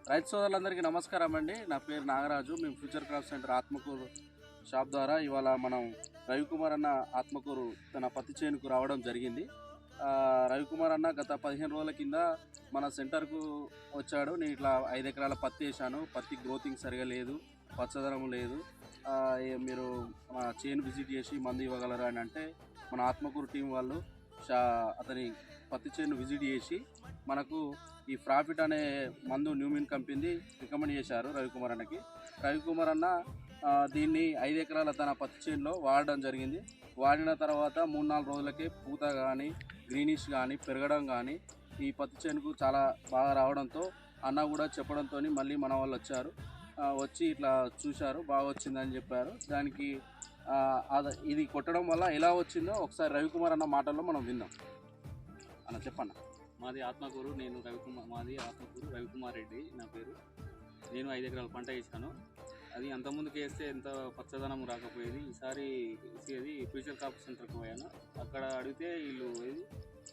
రైతు సోదరులందరికీ నమస్కారం అండి. నా పేరు నాగరాజు. మేము future crop centre Atmakur shop ద్వారా ఇవాళ మనం రవికుమార్ అన్న ఆత్మకూరు తన పత్తి చేనుకు రావడం జరిగింది. రవికుమార్ అన్న గత 15 రోజుల కింద మన సెంటర్కు వచ్చాడు. నేను ఇట్లా 5 ఎకరాల పత్తి వేసాను, పత్తి గ్రోతింగ్ సరిగా లేదు, పచ్చదనం లేదు, మీరు మా చేను విజిట్ చేసి మందు ఇవ్వగలరా అని అంటే మన ఆత్మకూరు టీం వాళ్ళు అతని పత్తి చేను విజిట్ చేసి మనకు ఈ ప్రాఫిట్ అనే మందు న్యూమిన్ కంపెనీ రికమెండ్ చేశారు రవికుమార్ అన్నకి. రవికుమార్ అన్న దీన్ని 5 ఎకరాల తన పత్తి చేనులో వాడడం జరిగింది. వాడిన తర్వాత 3-4 రోజులకే పూత కానీ గ్రీనిష్ కానీ పెరగడం కానీ ఈ పత్తి చేనుకు చాలా బాగా రావడంతో అన్న కూడా చెప్పడంతో మళ్ళీ మన వాళ్ళు వచ్చి ఇట్లా చూశారు, బాగా వచ్చిందని చెప్పారు. దానికి ఇది కొట్టడం వల్ల ఎలా వచ్చిందో ఒకసారి రవికుమార్ అన్న మాటల్లో మనం విందాం. అన్న చెప్పన్న. మాది ఆత్మకూరు రవికుమార్ రెడ్డి నా పేరు. నేను 5 ఎకరాల పంట వేసాను. అది అంతకుముందుకు వేస్తే ఎంత పచ్చదనం రాకపోయేది. ఈసారి వేసేది ఫ్యూచర్ క్రాప్ సెంటర్కి పోయాను. అక్కడ అడిగితే వీళ్ళు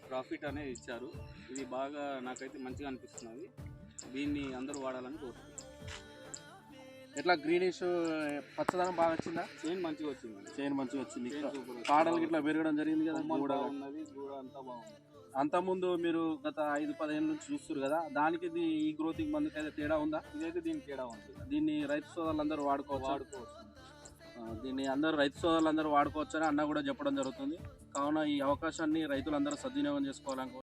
ప్రాఫిట్ అనేది ఇచ్చారు. ఇది బాగా నాకైతే మంచిగా అనిపిస్తున్నది. దీన్ని అందరూ వాడాలని కోరుతున్నాను. ఎట్లా గ్రీనిష్ పచ్చదనం బాగా వచ్చిందా? చేను మంచిగా వచ్చింది. కాడలు ఇట్లా పెరగడం జరిగింది కదా, గూడ ఉన్నది, గూడ అంతా బాగుంది. అంతకుముందు మీరు గత 5-15 నుంచి చూస్తారు కదా, దానికి ఈ గ్రోతింగ్ మందుకి అయితే తేడా ఉందా? ఇదైతే దీనికి తేడా ఉంది. దీన్ని రైతు సోదరులందరూ వాడుకోవచ్చు. దీన్ని రైతు సోదరులందరూ వాడుకోవచ్చు అని అన్న కూడా చెప్పడం జరుగుతుంది. కావున ఈ అవకాశాన్ని రైతులందరూ సద్వినియోగం చేసుకోవాలనుకో